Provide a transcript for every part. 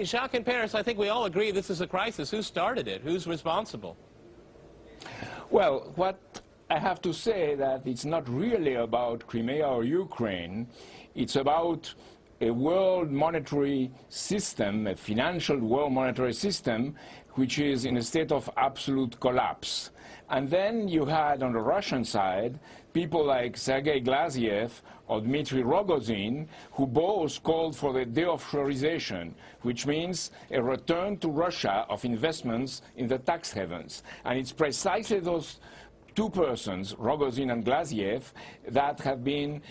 Jacques in Paris, I think we all agree this is a crisis. Who started it? Who's responsible? Well, what I have to say that it's not really about Crimea or Ukraine. It's about a world monetary system, a financial world monetary system, which is in a state of absolute collapse. And then you had on the Russian side people like Sergei Glaziev or Dmitry Rogozin, who both called for the de-offshorization, which means a return to Russia of investments in the tax havens. And it's precisely those two persons, Rogozin and Glaziev, that have been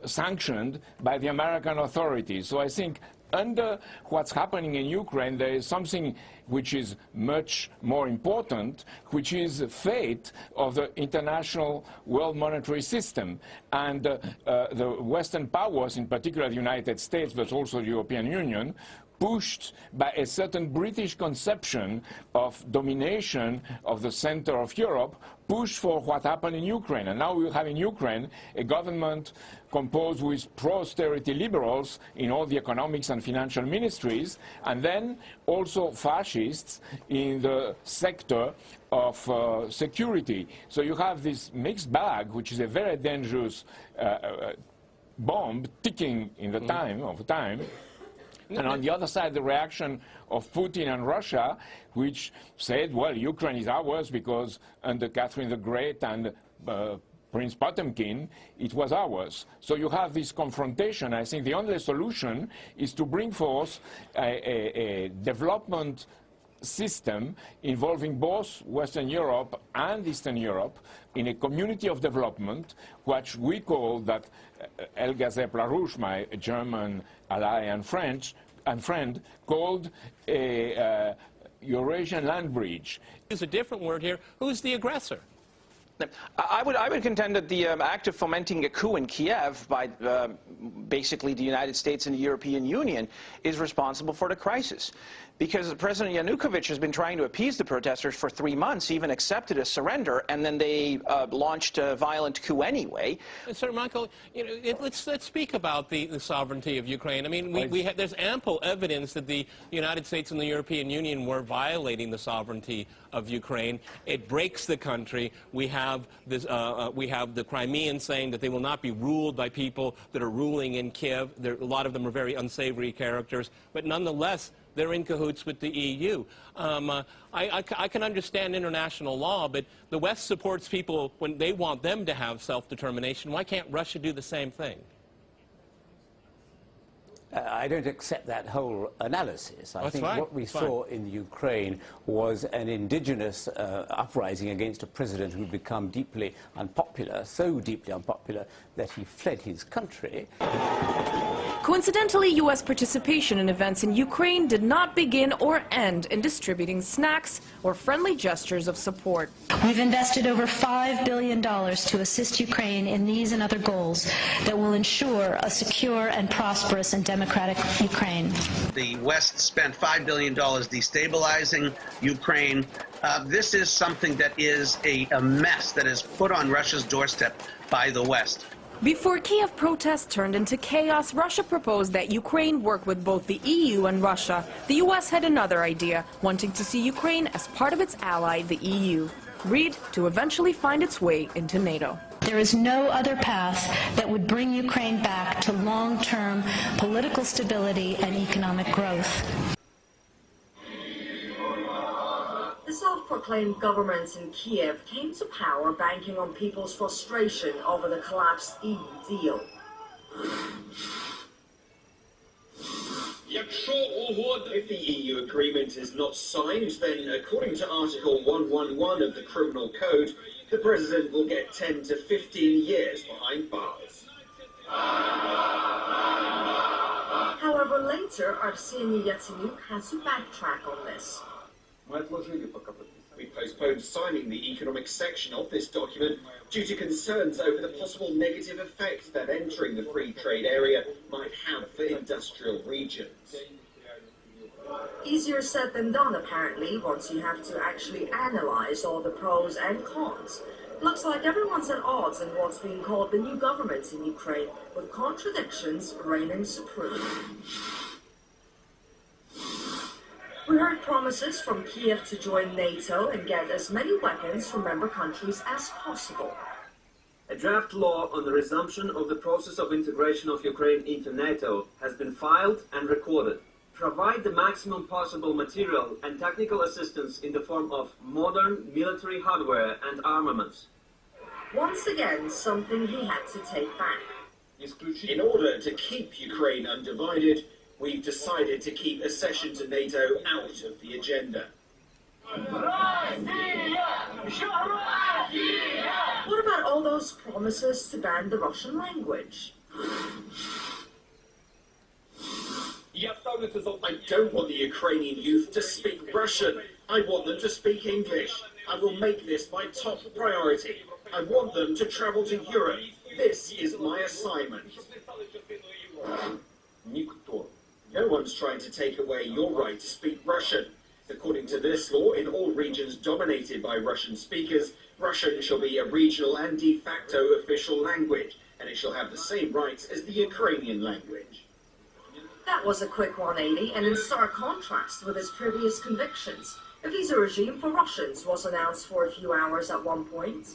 sanctioned by the American authorities. So I think under what's happening in Ukraine, there is something which is much more important, which is the fate of the international world monetary system. And the Western powers, in particular the United States, but also the European Union, pushed by a certain British conception of domination of the center of Europe, pushed for what happened in Ukraine. And now we have in Ukraine a government composed with pro-austerity liberals in all the economics and financial ministries, and then also fascists in the sector of security. So you have this mixed bag, which is a very dangerous bomb ticking in the time. And on the other side, the reaction of Putin and Russia, which said, well, Ukraine is ours because under Catherine the Great and Prince Potemkin, it was ours. So you have this confrontation. I think the only solution is to bring forth a development system involving both Western Europe and Eastern Europe in a community of development, which we call that Helga Zepp-LaRouche, my German ally and friend, called a Eurasian land bridge. Use a different word here. Who's the aggressor? I would contend that the act of fomenting a coup in Kiev by basically the United States and the European Union is responsible for the crisis. Because President Yanukovych has been trying to appease the protesters for 3 months, even accepted a surrender, and then they launched a violent coup anyway. Sir Michael, you know, let's speak about the sovereignty of Ukraine. I mean, there's ample evidence that the United States and the European Union were violating the sovereignty of Ukraine. It breaks the country. We have this, we have the Crimeans saying that they will not be ruled by people that are ruling in Kiev. A lot of them are very unsavory characters, but nonetheless, they're in cahoots with the EU. I can understand international law, but the West supports people when they want them to have self-determination. Why can't Russia do the same thing? I don't accept that whole analysis. I think what we saw in Ukraine was an indigenous uprising against a president who had become deeply unpopular, so deeply unpopular that he fled his country. Coincidentally, U.S. participation in events in Ukraine did not begin or end in distributing snacks or friendly gestures of support. We've invested over $5 billion to assist Ukraine in these and other goals that will ensure a secure and prosperous and democratic Ukraine. The West spent $5 billion destabilizing Ukraine. This is something that is a mess that is put on Russia's doorstep by the West. Before Kiev protests turned into chaos, Russia proposed that Ukraine work with both the EU and Russia. The U.S. had another idea, wanting to see Ukraine as part of its ally, the EU. Read to eventually find its way into NATO. There is no other path that would bring Ukraine back to long-term political stability and economic growth. The self-proclaimed government in Kiev came to power banking on people's frustration over the collapsed EU deal. If the EU agreement is not signed, then according to Article 111 of the Criminal Code, the president will get 10 to 15 years behind bars. However, later, Arseniy Yatsenyuk had to backtrack on this. We postponed signing the economic section of this document due to concerns over the possible negative effect that entering the free trade area might have for industrial regions. Easier said than done, apparently, once you have to actually analyze all the pros and cons. Looks like everyone's at odds in what's being called the new government in Ukraine, with contradictions reigning supreme. heard promises from Kiev to join NATO and get as many weapons from member countries as possible. A draft law on the resumption of the process of integration of Ukraine into NATO has been filed and recorded. Provide the maximum possible material and technical assistance in the form of modern military hardware and armaments. Once again, something he had to take back. In order to keep Ukraine undivided, we've decided to keep accession to NATO out of the agenda. What about all those promises to ban the Russian language? I don't want the Ukrainian youth to speak Russian. I want them to speak English. I will make this my top priority. I want them to travel to Europe. This is my assignment. No one's trying to take away your right to speak Russian. According to this law, in all regions dominated by Russian speakers, Russian shall be a regional and de facto official language, and it shall have the same rights as the Ukrainian language. That was a quick 180 and in stark contrast with his previous convictions. A visa regime for Russians was announced for a few hours at one point.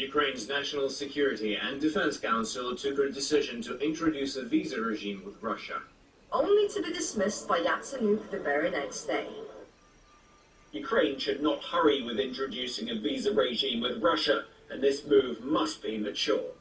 Ukraine's National Security and Defense Council took a decision to introduce a visa regime with Russia, only to be dismissed by Yatsenyuk the very next day. Ukraine should not hurry with introducing a visa regime with Russia, and this move must be mature.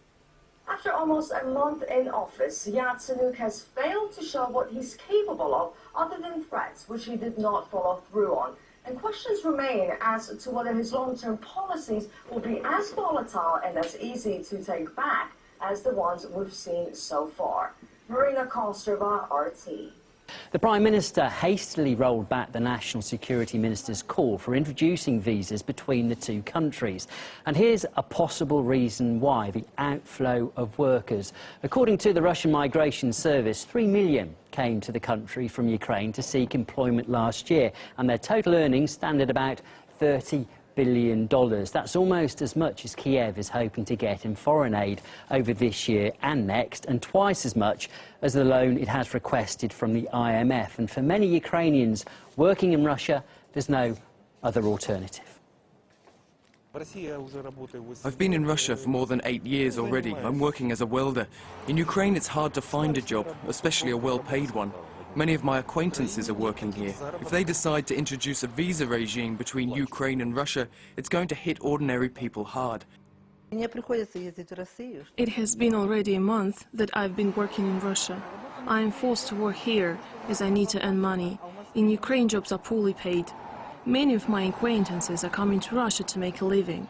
After almost a month in office, Yatsenyuk has failed to show what he's capable of other than threats, which he did not follow through on. And questions remain as to whether his long-term policies will be as volatile and as easy to take back as the ones we've seen so far. Marina Kostrova, RT. The Prime Minister hastily rolled back the National Security Minister's call for introducing visas between the two countries. And here's a possible reason why: the outflow of workers. According to the Russian Migration Service, 3 million came to the country from Ukraine to seek employment last year, and their total earnings stand at about $30 billion. That's almost as much as Kiev is hoping to get in foreign aid over this year and next, and twice as much as the loan it has requested from the IMF. And for many Ukrainians working in Russia, there's no other alternative. I've been in Russia for more than 8 years already. I'm working as a welder. In Ukraine, it's hard to find a job, especially a well-paid one. Many of my acquaintances are working here. If they decide to introduce a visa regime between Ukraine and Russia, it's going to hit ordinary people hard. It has been already a month that I've been working in Russia. I am forced to work here as I need to earn money. In Ukraine, jobs are poorly paid. Many of my acquaintances are coming to Russia to make a living.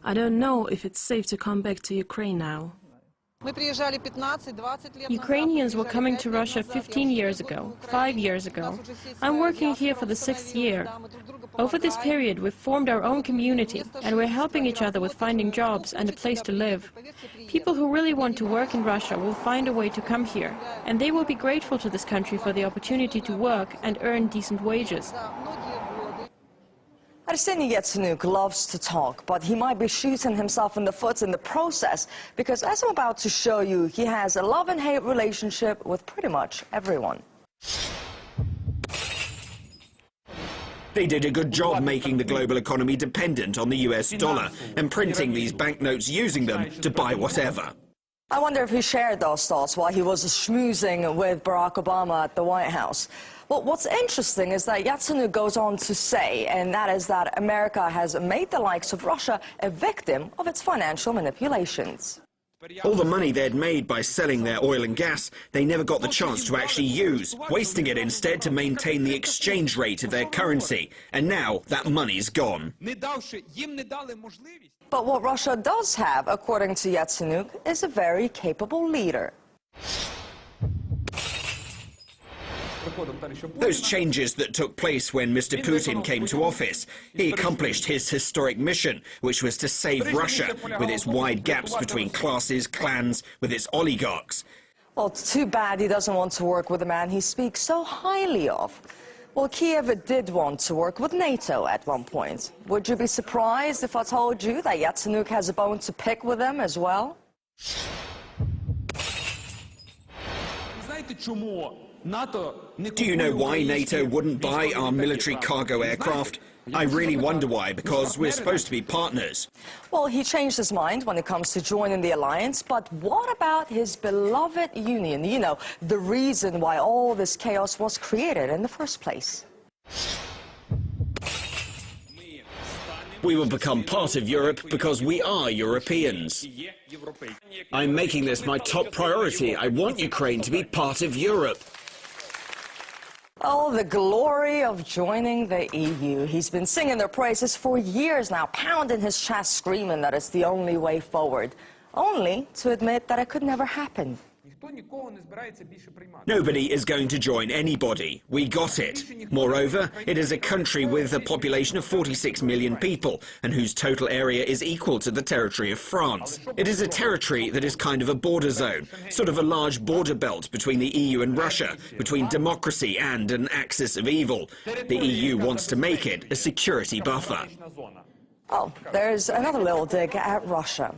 I don't know if it's safe to come back to Ukraine now. Ukrainians were coming to Russia 15 years ago, 5 years ago. I'm working here for the 6th year. Over this period, we've formed our own community, and we're helping each other with finding jobs and a place to live. People who really want to work in Russia will find a way to come here, and they will be grateful to this country for the opportunity to work and earn decent wages. Arseniy Yatsenyuk loves to talk, but he might be shooting himself in the foot in the process, because as I'm about to show you, he has a love and hate relationship with pretty much everyone. They did a good job making the global economy dependent on the US dollar and printing these banknotes using them to buy whatever. I wonder if he shared those thoughts while he was schmoozing with Barack Obama at the White House. Well, what's interesting is that Yatsenyuk goes on to say, and that is that America has made the likes of Russia a victim of its financial manipulations. All the money they'd made by selling their oil and gas, they never got the chance to actually use, wasting it instead to maintain the exchange rate of their currency. And now that money's gone. But what Russia does have, according to Yatsenyuk, is a very capable leader. Those changes that took place when Mr. Putin came to office, he accomplished his historic mission, which was to save Russia with its wide gaps between classes, clans, with its oligarchs. Well, it's too bad he doesn't want to work with a man he speaks so highly of. Well, Kiev did want to work with NATO at one point. Would you be surprised if I told you that Yatsenyuk has a bone to pick with them as well? Do you know why NATO wouldn't buy our military cargo aircraft? I really wonder why, because we're supposed to be partners. Well, he changed his mind when it comes to joining the alliance, but what about his beloved union? You know, the reason why all this chaos was created in the first place. We will become part of Europe because we are Europeans. I'm making this my top priority. I want Ukraine to be part of Europe. Oh, the glory of joining the EU. He's been singing their praises for years now, pounding his chest, screaming that it's the only way forward, only to admit that it could never happen. Nobody is going to join anybody. We got it. Moreover, it is a country with a population of 46 million people and whose total area is equal to the territory of France. It is a territory that is kind of a border zone, sort of a large border belt between the EU and Russia, between democracy and an axis of evil. The EU wants to make it a security buffer. Oh, there's another little dig at Russia.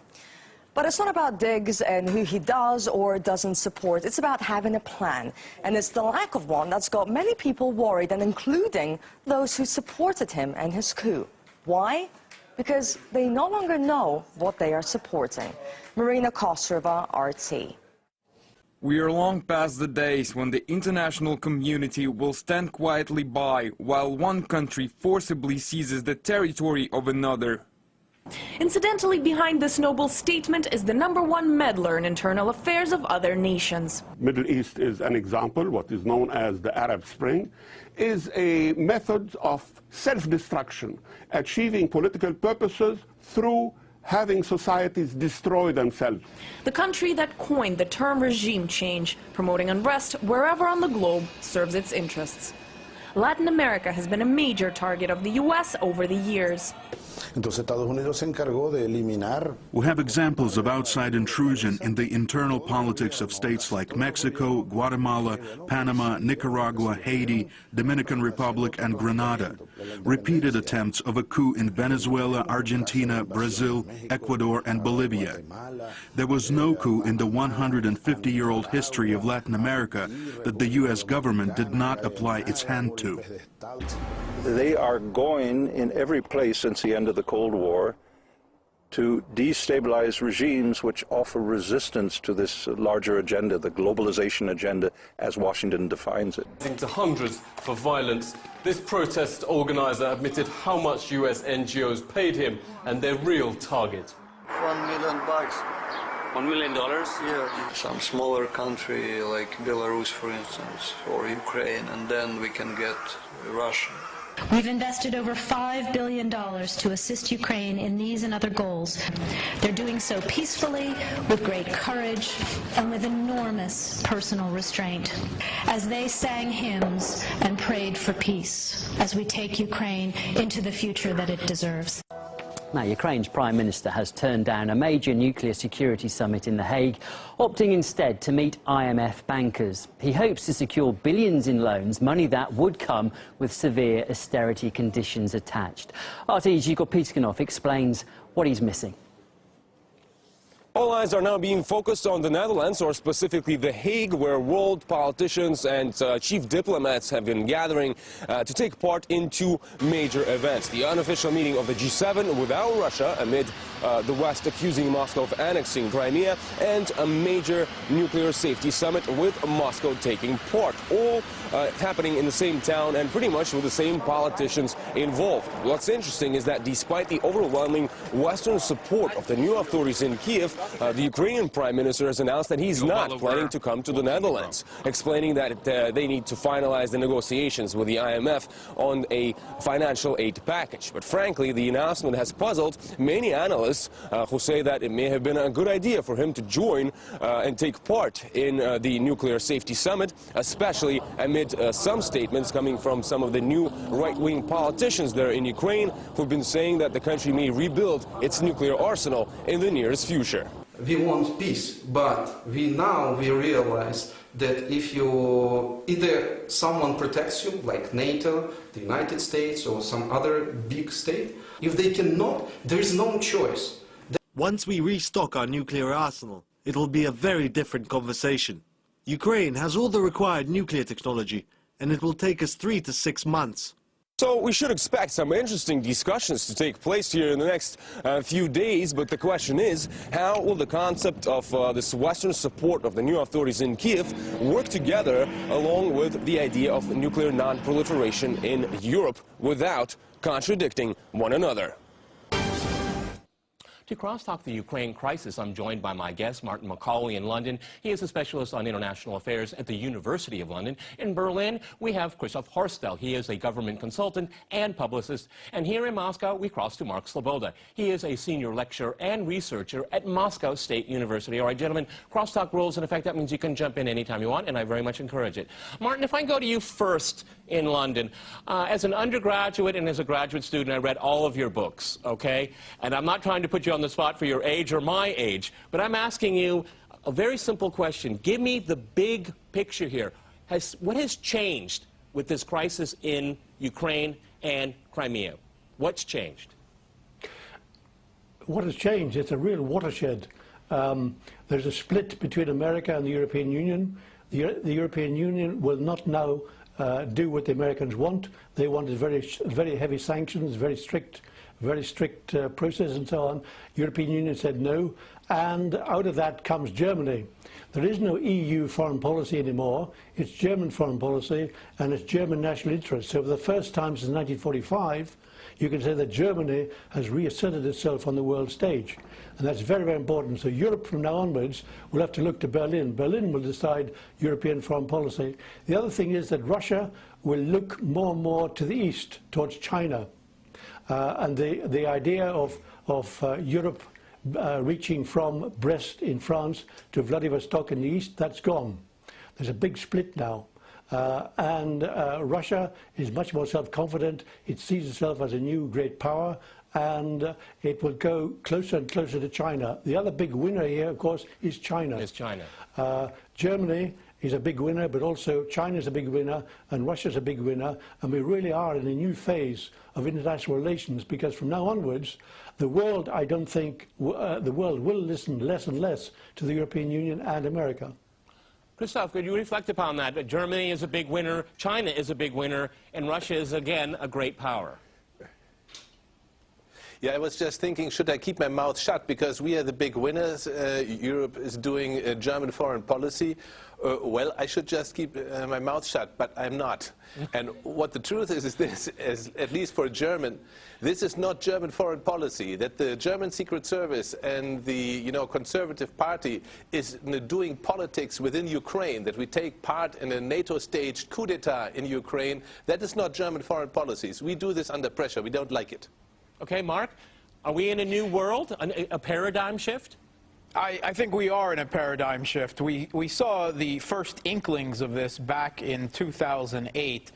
But it's not about digs and who he does or doesn't support. It's about having a plan. And it's the lack of one that's got many people worried, and including those who supported him and his coup. Why? Because they no longer know what they are supporting. Marina Kostrova, RT. We are long past the days when the international community will stand quietly by while one country forcibly seizes the territory of another. Incidentally, behind this noble statement is the #1 meddler in internal affairs of other nations. Middle East is an example. What is known as the Arab Spring is a method of self-destruction, achieving political purposes through having societies destroy themselves. The country that coined the term regime change, promoting unrest wherever on the globe, serves its interests. Latin America has been a major target of the U.S. over the years. We have examples of outside intrusion in the internal politics of states like Mexico, Guatemala, Panama, Nicaragua, Haiti, Dominican Republic, and Grenada. Repeated attempts of a coup in Venezuela, Argentina, Brazil, Ecuador, and Bolivia. There was no coup in the 150-year-old history of Latin America that the U.S. government did not apply its hand to. They are going in every place since the end of the Cold War to destabilize regimes which offer resistance to this larger agenda, the globalization agenda, as Washington defines it. To hundreds for violence. This protest organizer admitted how much US NGOs paid him and their real target. $1 million. $1 million? Yeah, some smaller country like Belarus, for instance, or Ukraine, and then we can get Russia. We've invested over $5 billion to assist Ukraine in these and other goals. They're doing so peacefully, with great courage, and with enormous personal restraint, as they sang hymns and prayed for peace, as we take Ukraine into the future that it deserves. Now, Ukraine's Prime Minister has turned down a major nuclear security summit in The Hague, opting instead to meet IMF bankers. He hopes to secure billions in loans, money that would come with severe austerity conditions attached. RT's Igor Piskunov explains what he's missing. All eyes are now being focused on the Netherlands, or specifically The Hague, where world politicians and chief diplomats have been gathering to take part in two major events. The unofficial meeting of the G7 without Russia, amid the West accusing Moscow of annexing Crimea, and a major nuclear safety summit with Moscow taking part, all happening in the same town and pretty much with the same politicians involved. What's interesting is that despite the overwhelming Western support of the new authorities in Kiev, the Ukrainian Prime Minister has announced that he's not planning to come to the Netherlands, explaining that they need to finalize the negotiations with the IMF on a financial aid package. But frankly, the announcement has puzzled many analysts who say that it may have been a good idea for him to join and take part in the nuclear safety summit, especially amid some statements coming from some of the new right-wing politicians there in Ukraine who've been saying that the country may rebuild its nuclear arsenal in the nearest future. We want peace, but we realize that if you either someone protects you, like NATO, the United States, or some other big state, if they cannot, there is no choice. Once we restock our nuclear arsenal, it will be a very different conversation. Ukraine has all the required nuclear technology, and it will take us 3 to 6 months. So we should expect some interesting discussions to take place here in the next few days, but the question is, how will the concept of this Western support of the new authorities in Kiev work together along with the idea of nuclear non-proliferation in Europe without contradicting one another? To crosstalk the Ukraine crisis, I'm joined by my guest, Martin Macaulay in London. He is a specialist on international affairs at the University of London. In Berlin, we have Christoph Horstel. He is a government consultant and publicist. And here in Moscow, we cross to Mark Svoboda. He is a senior lecturer and researcher at Moscow State University. All right, gentlemen, crosstalk rules. In effect, that means you can jump in anytime you want, and I very much encourage it. Martin, if I go to you first in London, as an undergraduate and as a graduate student, I read all of your books, okay? And I'm not trying to put you on the spot for your age or my age, but I'm asking you a very simple question. Give me the big picture here. What has changed with this crisis in Ukraine and Crimea? What's changed? What has changed? It's a real watershed. There's a split between America and the European Union. The European Union will not now do what the Americans want. They wanted very heavy sanctions, very strict process and so on. European Union said no, and out of that comes Germany. There is no EU foreign policy anymore. It's German foreign policy, and it's German national interest. So for the first time since 1945, you can say that Germany has reasserted itself on the world stage. And that's very, very important. So Europe from now onwards will have to look to Berlin. Berlin will decide European foreign policy. The other thing is that Russia will look more and more to the east, towards China. And the idea of Europe reaching from Brest in France to Vladivostok in the east, that's gone. There's a big split now. And Russia is much more self-confident. It sees itself as a new great power, and it will go closer and closer to China. The other big winner here, of course, is China. Is China. Germany is a big winner, but also China is a big winner, and Russia is a big winner, and we really are in a new phase of international relations, because from now onwards, the world, I don't think, the world will listen less and less to the European Union and America. Christoph, could you reflect upon that? Germany is a big winner, China is a big winner, and Russia is, again, a great power. Yeah, I was just thinking, should I keep my mouth shut because we are the big winners? Europe is doing German foreign policy. Well, I should just keep my mouth shut, but I'm not. And what the truth is this, at least for a German, this is not German foreign policy. That the German Secret Service and the Conservative Party is doing politics within Ukraine, that we take part in a NATO-staged coup d'etat in Ukraine, that is not German foreign policies. We do this under pressure. We don't like it. Okay, Mark, are we in a new world, a paradigm shift? I think we are in a paradigm shift. We saw the first inklings of this back in 2008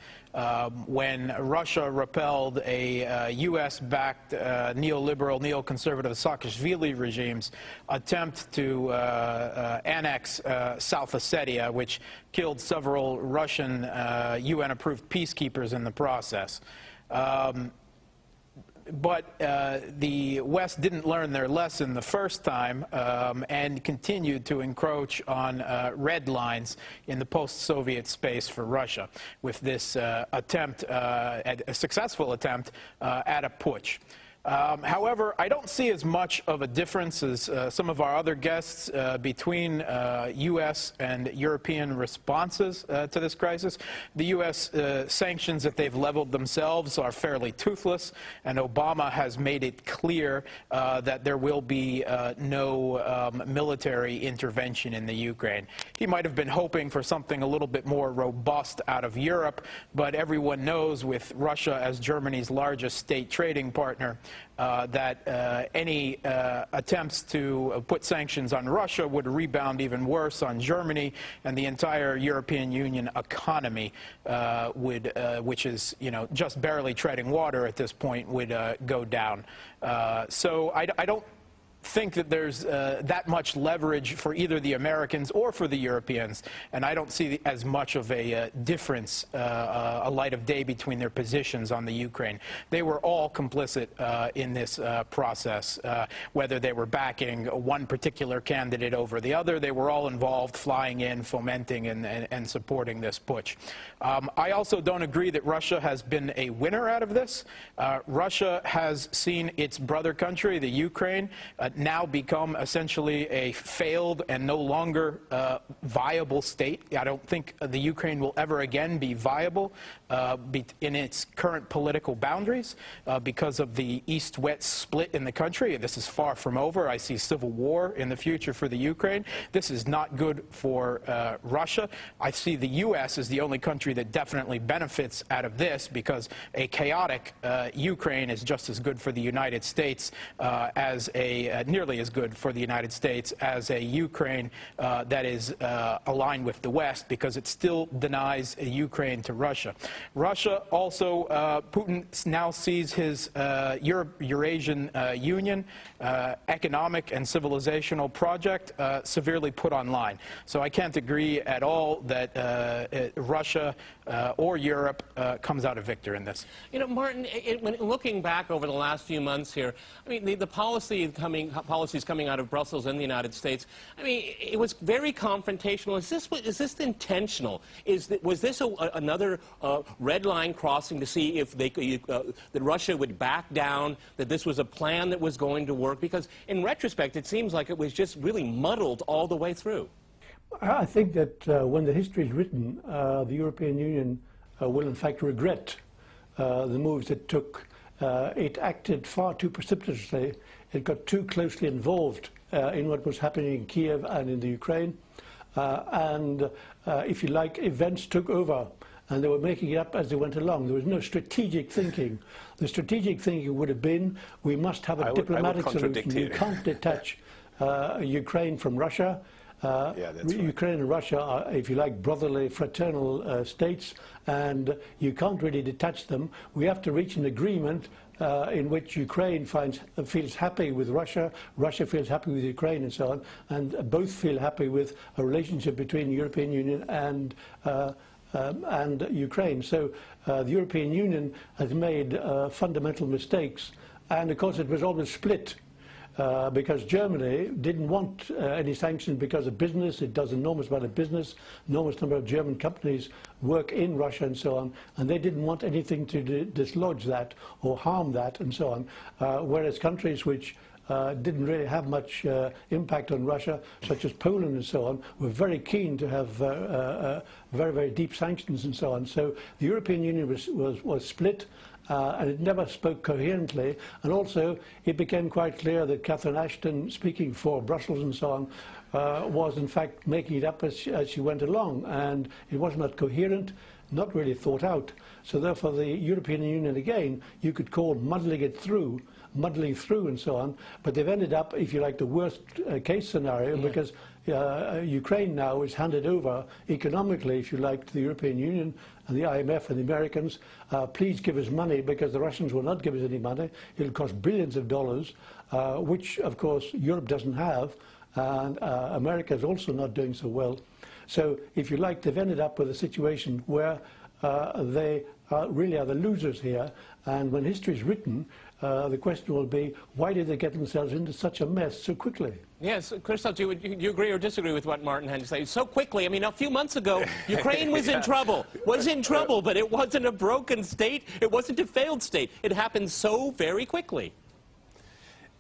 when Russia repelled a U.S.-backed neoliberal, neoconservative Saakashvili regime's attempt to annex South Ossetia, which killed several Russian UN-approved peacekeepers in the process. But the West didn't learn their lesson the first time and continued to encroach on red lines in the post-Soviet space for Russia with this attempt, a successful attempt at a putsch. However, I don't see as much of a difference as some of our other guests between U.S. and European responses to this crisis. The U.S. sanctions that they've leveled themselves are fairly toothless, and Obama has made it clear that there will be no military intervention in the Ukraine. He might have been hoping for something a little bit more robust out of Europe, but everyone knows with Russia as Germany's largest state trading partner, that any attempts to put sanctions on Russia would rebound even worse on Germany, and the entire European Union economy would, which is just barely treading water at this point, would go down. So I don't think that there's that much leverage for either the Americans or for the Europeans, and I don't see as much of a difference, a light of day between their positions on the Ukraine. They were all complicit in this process, whether they were backing one particular candidate over the other. They were all involved, flying in, fomenting, and supporting this putsch. I also don't agree that Russia has been a winner out of this. Russia has seen its brother country, the Ukraine, now become essentially a failed and no longer viable state. I don't think the Ukraine will ever again be viable in its current political boundaries because of the east-west split in the country. This is far from over. I see civil war in the future for the Ukraine. This is not good for Russia. I see the U.S. as the only country that definitely benefits out of this, because a chaotic Ukraine is just as good for the United States nearly as good for the United States as a Ukraine that is aligned with the West, because it still denies a Ukraine to Russia. Russia also, Putin now sees his Eurasian Union economic and civilizational project severely put online. So I can't agree at all that Russia or Europe comes out a victor in this. You know, Martin, when looking back over the last few months here, I mean, the policies coming out of Brussels and the United States, I mean, it was very confrontational. Is this intentional? Was this another red line crossing to see if that Russia would back down, that this was a plan that was going to work? Because in retrospect, it seems like it was just really muddled all the way through. I think that when the history is written, the European Union will in fact regret the moves it took. It acted far too precipitously. It got too closely involved in what was happening in Kiev and in the Ukraine. If you like, events took over, and they were making it up as they went along. There was no strategic thinking. The strategic thinking would have been, we must have a diplomatic solution. You can't detach Ukraine from Russia. Ukraine and Russia are, if you like, brotherly, fraternal states, and you can't really detach them. We have to reach an agreement in which Ukraine feels happy with Russia, Russia feels happy with Ukraine, and so on, and both feel happy with a relationship between the European Union and Ukraine. So the European Union has made fundamental mistakes, and of course it was always split. Because Germany didn't want any sanctions because of business. It does enormous amount of business. Enormous number of German companies work in Russia and so on, and they didn't want anything to dislodge that or harm that and so on. Whereas countries which didn't really have much impact on Russia, such as Poland and so on, were very keen to have very, very deep sanctions and so on. So the European Union was split. And it never spoke coherently, and also it became quite clear that Catherine Ashton, speaking for Brussels and so on, was in fact making it up as she went along, and it was not coherent, not really thought out. So therefore the European Union, again, you could call muddling through and so on, but they've ended up, if you like, the worst case scenario, because Ukraine now is handed over economically, if you like, to the European Union and the IMF and the Americans. Please give us money, because the Russians will not give us any money. It'll cost billions of dollars, which, of course, Europe doesn't have, and America is also not doing so well. So, if you like, they've ended up with a situation where they really are the losers here, and when history is written, the question will be, why did they get themselves into such a mess so quickly? Yes, Christoph, do you agree or disagree with what Martin had to say? So quickly, I mean, a few months ago, Ukraine was in trouble, but it wasn't a broken state, it wasn't a failed state. It happened so very quickly.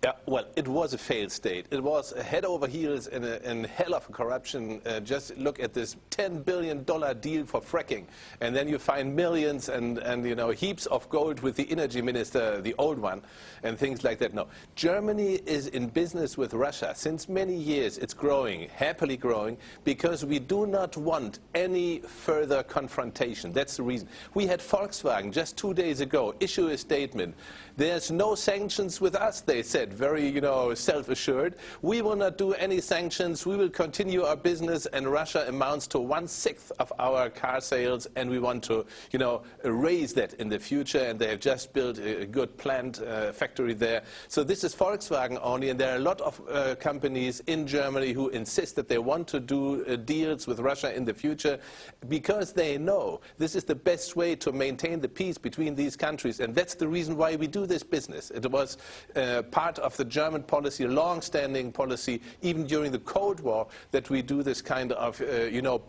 Yeah, well, it was a failed state. It was head over heels in hell of a corruption. Just look at this $10 billion deal for fracking, and then you find millions and you know, heaps of gold with the energy minister, the old one, and things like that. No, Germany is in business with Russia since many years. It's growing, happily growing, because we do not want any further confrontation. That's the reason. We had Volkswagen just 2 days ago issue a statement. There's no sanctions with us, they said. said, very, self-assured, we will not do any sanctions, we will continue our business, and Russia amounts to 1/6 of our car sales, and we want to, raise that in the future, and they have just built a good plant factory there. So this is Volkswagen only, and there are a lot of companies in Germany who insist that they want to do deals with Russia in the future because they know this is the best way to maintain the peace between these countries, and that's the reason why we do this business. It was part of the German policy, a long-standing policy, even during the Cold War, that we do this kind of,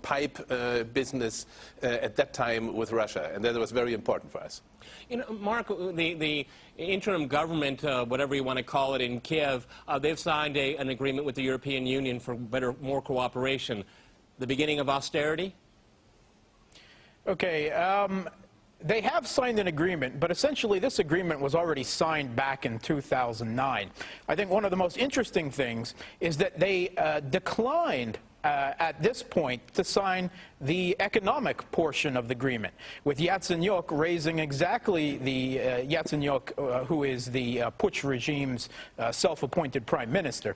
pipe business at that time with Russia, and that was very important for us. Mark, the interim government, whatever you want to call it, in Kiev, they've signed an agreement with the European Union for more cooperation. The beginning of austerity? Okay. They have signed an agreement, but essentially this agreement was already signed back in 2009. I think one of the most interesting things is that they declined at this point to sign the economic portion of the agreement, with Yatsenyuk raising exactly the Yatsenyuk, who is the Putsch regime's self-appointed prime minister.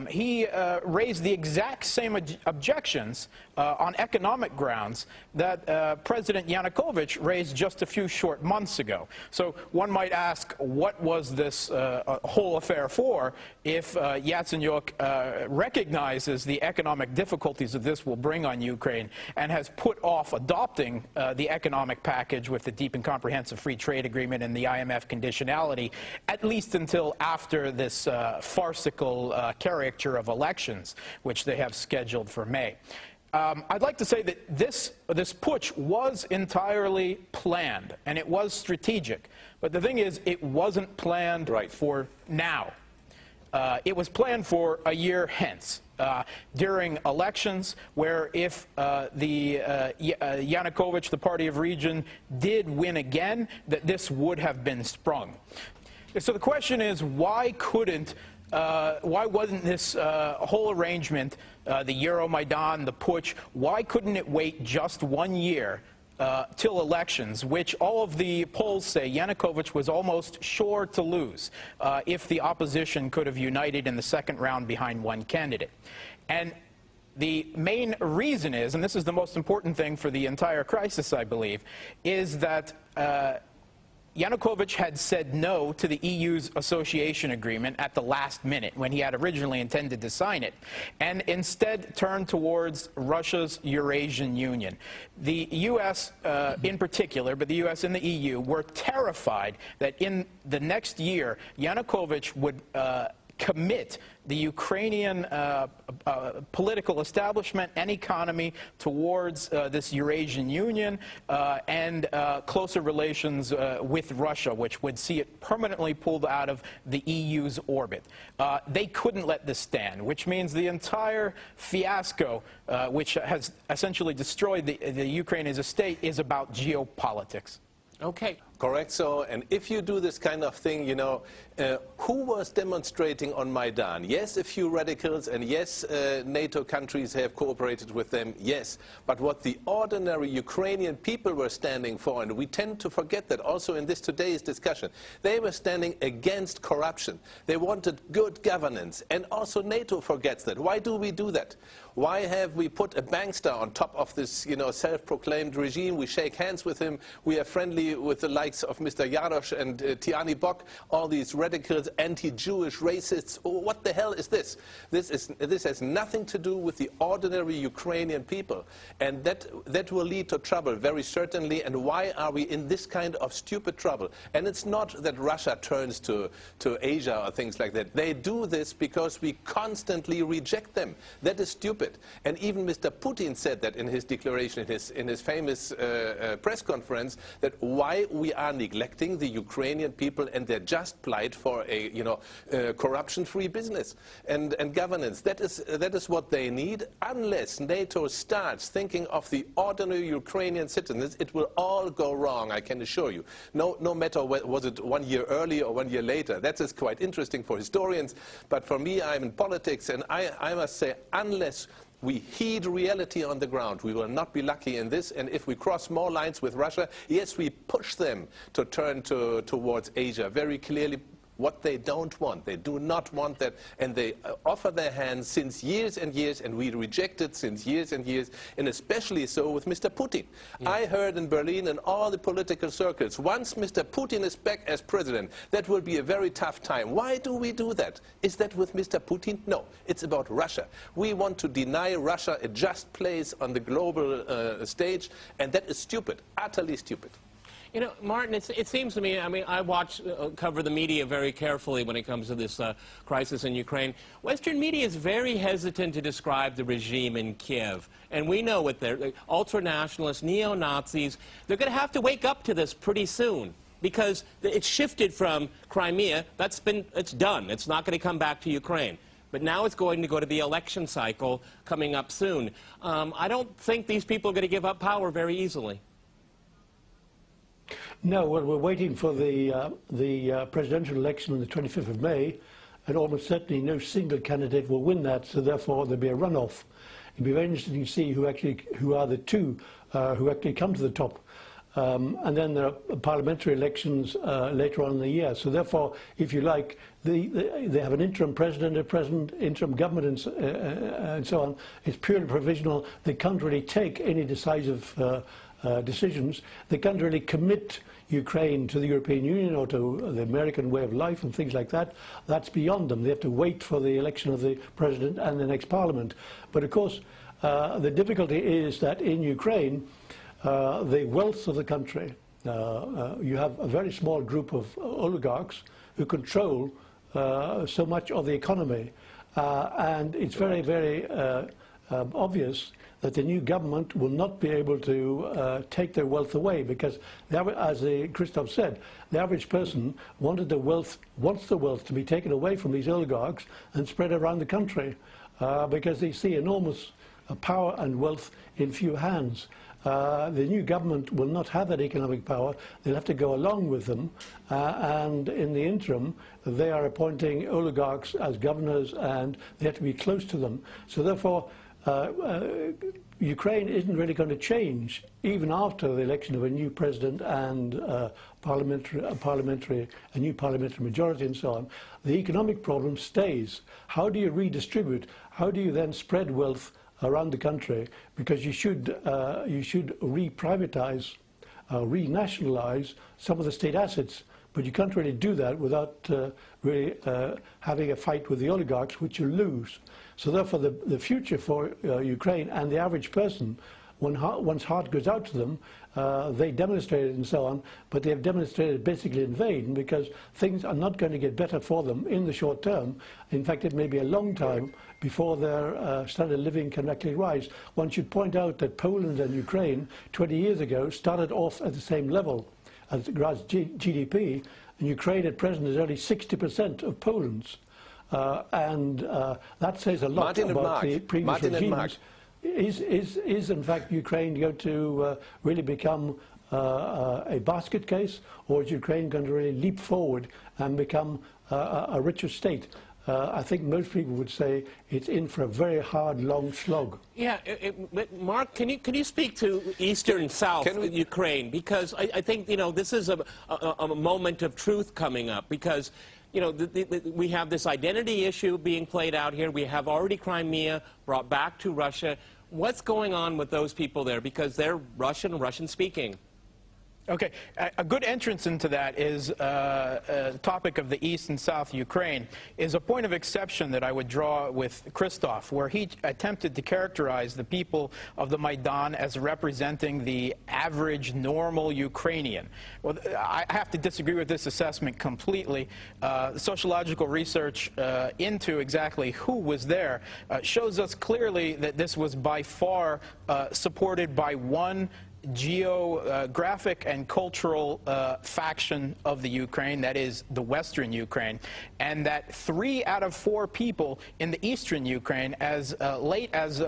He raised the exact same objections on economic grounds that President Yanukovych raised just a few short months ago. So one might ask, what was this whole affair for if Yatsenyuk recognizes the economic difficulties that this will bring on Ukraine and has put off adopting the economic package with the deep and comprehensive free trade agreement and the IMF conditionality, at least until after this farcical caricature of elections, which they have scheduled for May. I'd like to say that this putsch was entirely planned, and it was strategic. But the thing is, it wasn't planned for now. It was planned for a year hence, during elections, where if Yanukovych, the party of region, did win again, that this would have been sprung. So the question is, why wasn't this whole arrangement, the Euromaidan, the putsch, why couldn't it wait just 1 year till elections, which all of the polls say Yanukovych was almost sure to lose if the opposition could have united in the second round behind one candidate? And the main reason is, and this is the most important thing for the entire crisis, I believe, is that Yanukovych had said no to the EU's association agreement at the last minute when he had originally intended to sign it, and instead turned towards Russia's Eurasian Union. The U.S. In particular, but the U.S. and the EU, were terrified that in the next year Yanukovych would commit the Ukrainian political establishment and economy towards this Eurasian Union and closer relations with Russia, which would see it permanently pulled out of the EU's orbit. They couldn't let this stand, which means the entire fiasco, which has essentially destroyed the Ukraine as a state, is about geopolitics. Okay. Correct. So, and if you do this kind of thing, who was demonstrating on Maidan? Yes, a few radicals, and yes, NATO countries have cooperated with them, yes. But what the ordinary Ukrainian people were standing for, and we tend to forget that also in this today's discussion, they were standing against corruption. They wanted good governance, and also NATO forgets that. Why do we do that? Why have we put a bankster on top of this, self-proclaimed regime? We shake hands with him. We are friendly with the likes of Mr. Jarosz and Tiani Bok, all these radicals, anti-Jewish racists. Oh, what the hell is this? This has nothing to do with the ordinary Ukrainian people, and that will lead to trouble, very certainly. And why are we in this kind of stupid trouble? And it's not that Russia turns to Asia or things like that. They do this because we constantly reject them. That is stupid. And even Mr. Putin said that in his declaration, in his famous press conference, that why we are neglecting the Ukrainian people and their just plight for a corruption-free business and governance. That is what they need. Unless NATO starts thinking of the ordinary Ukrainian citizens, it will all go wrong, I can assure you. No matter was it 1 year earlier or 1 year later. That is quite interesting for historians, but for me, I'm in politics, and I must say, unless we heed reality on the ground, we will not be lucky in this. And if we cross more lines with Russia, yes, we push them to turn towards Asia very clearly. what they don't want. They do not want that, and they offer their hands since years and years, and we reject it since years and years, and especially so with Mr. Putin. Yeah. I heard in Berlin and all the political circles, once Mr. Putin is back as president, that will be a very tough time. Why do we do that? Is that with Mr. Putin? No, it's about Russia. We want to deny Russia a just place on the global stage, and that is stupid, utterly stupid. You know, Martin, it seems to me, I mean, I cover the media very carefully when it comes to this crisis in Ukraine. Western media is very hesitant to describe the regime in Kiev. And we know what they're, ultra-nationalists, neo-Nazis, they're going to have to wake up to this pretty soon. Because it's shifted from Crimea, it's done. It's not going to come back to Ukraine. But now it's going to go to the election cycle coming up soon. I don't think these people are going to give up power very easily. No, well, we're waiting for the presidential election on the 25th of May, and almost certainly no single candidate will win that, so therefore there'll be a runoff. It'll be very interesting to see who are the two who actually come to the top. And then there are parliamentary elections later on in the year. So therefore, if you like, they have an interim president, interim government, and so on. It's purely provisional. They can't really take any decisive decisions. They can't really commit Ukraine to the European Union or to the American way of life and things like that. That's beyond them. They have to wait for the election of the president and the next parliament. But of course, the difficulty is that in Ukraine, the wealth of the country, you have a very small group of oligarchs who control so much of the economy. And it's very, very obvious that the new government will not be able to take their wealth away, because, as Christoph said, the average person wants the wealth to be taken away from these oligarchs and spread around the country, because they see enormous power and wealth in few hands. The new government will not have that economic power. They'll have to go along with them, and in the interim they are appointing oligarchs as governors, and they have to be close to them. So therefore Ukraine isn't really going to change even after the election of a new president and a new parliamentary majority and so on. The economic problem stays. How do you redistribute? How do you then spread wealth around the country? Because you should re-privatize, renationalize some of the state assets, but you can't really do that without really having a fight with the oligarchs, which you lose. So therefore the future for Ukraine and the average person, once heart goes out to them, they demonstrated and so on, but they have demonstrated basically in vain, because things are not going to get better for them in the short term. In fact, it may be a long time before their standard of living can actually rise. One should point out that Poland and Ukraine 20 years ago started off at the same level as regards GDP, and Ukraine at present is only 60% of Poland's. That says a lot about the previous regimes. Is in fact Ukraine going to really become a basket case, or is Ukraine going to really leap forward and become a richer state? I think most people would say it's in for a very hard, long slog. Yeah, Mark, can you speak to eastern South Ukraine? Because I think, you know, this is a moment of truth coming up, because, you know, we have this identity issue being played out here. We have already Crimea brought back to Russia. What's going on with those people there? Because they're Russian-speaking. Okay, a good entrance into that is a topic of the East and South Ukraine is a point of exception that I would draw with Christoph, where he attempted to characterize the people of the Maidan as representing the average, normal Ukrainian. Well, I have to disagree with this assessment completely. Sociological research into exactly who was there shows us clearly that this was by far supported by one geographic and cultural faction of the Ukraine, that is the Western Ukraine, and that 3 out of 4 people in the Eastern Ukraine as late as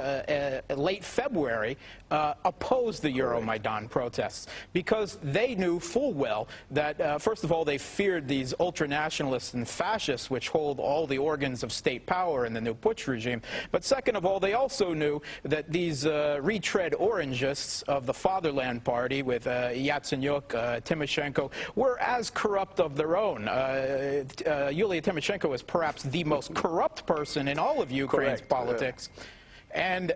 late February opposed the Euromaidan protests, because they knew full well that first of all, they feared these ultranationalists and fascists, which hold all the organs of state power in the new Putsch regime, but second of all, they also knew that these retread orangists of the father Fatherland Party with Yatsenyuk, Tymoshenko, were as corrupt of their own. Yulia Tymoshenko is perhaps the most corrupt person in all of Ukraine's politics. And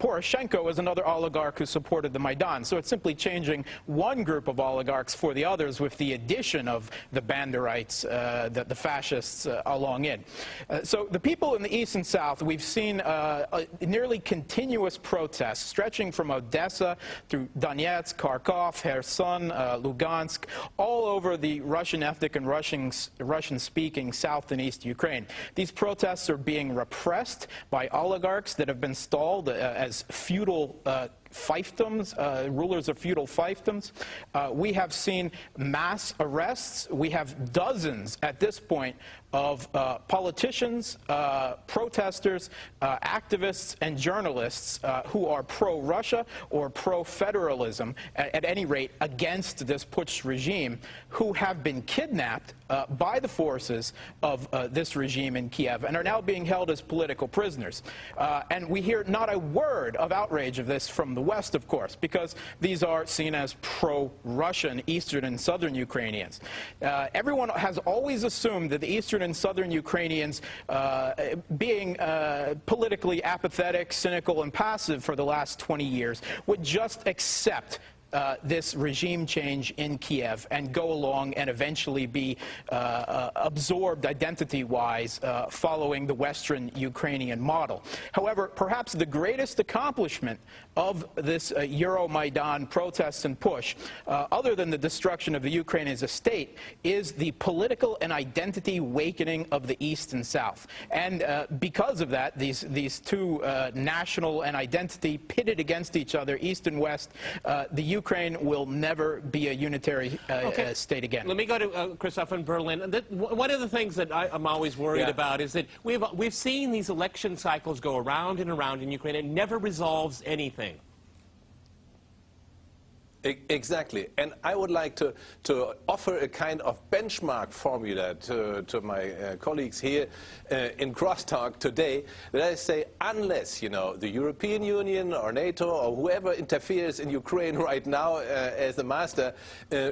Poroshenko is another oligarch who supported the Maidan. So it's simply changing one group of oligarchs for the others with the addition of the Banderites, the fascists along in. So the people in the east and south, we've seen nearly continuous protests stretching from Odessa through Donetsk, Kharkov, Kherson, Lugansk, all over the Russian ethnic and Russian-speaking south and east Ukraine. These protests are being repressed by oligarchs that have been stalled as feudal fiefdoms, rulers of feudal fiefdoms. We have seen mass arrests. We have dozens at this point of politicians, protesters, activists, and journalists who are pro-Russia or pro-federalism, at any rate, against this putsch regime, who have been kidnapped by the forces of this regime in Kiev and are now being held as political prisoners. And we hear not a word of outrage of this from the West, of course, because these are seen as pro-Russian eastern and southern Ukrainians. Everyone has always assumed that the eastern and southern Ukrainians, being politically apathetic, cynical, and passive for the last 20 years, would just accept this regime change in Kiev and go along and eventually be absorbed identity-wise following the Western Ukrainian model. However, perhaps the greatest accomplishment of this Euromaidan protests and push, other than the destruction of the Ukraine as a state, is the political and identity awakening of the East and South. And because of that, these two national and identity pitted against each other, East and West, the Ukraine will never be a unitary state again. Let me go to Christoph in Berlin. One of the things that I'm always worried about is that we've seen these election cycles go around and around in Ukraine. It never resolves anything. Exactly. And I would like to offer a kind of benchmark formula to my colleagues here in Crosstalk today, that I say, unless, the European Union or NATO or whoever interferes in Ukraine right now as the master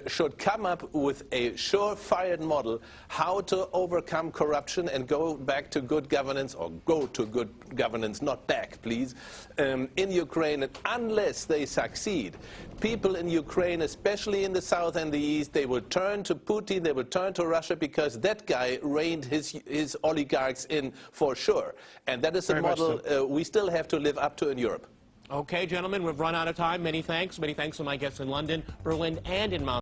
should come up with a surefire model how to overcome corruption and go back to good governance, or go to good governance, not back, please, in Ukraine. And unless they succeed, people in Ukraine, especially in the south and the east, they will turn to Putin, they will turn to Russia, because that guy reined his oligarchs in for sure. And that is a model we still have to live up to in Europe. Okay, gentlemen, we've run out of time. Many thanks. Many thanks to my guests in London, Berlin, and in Mount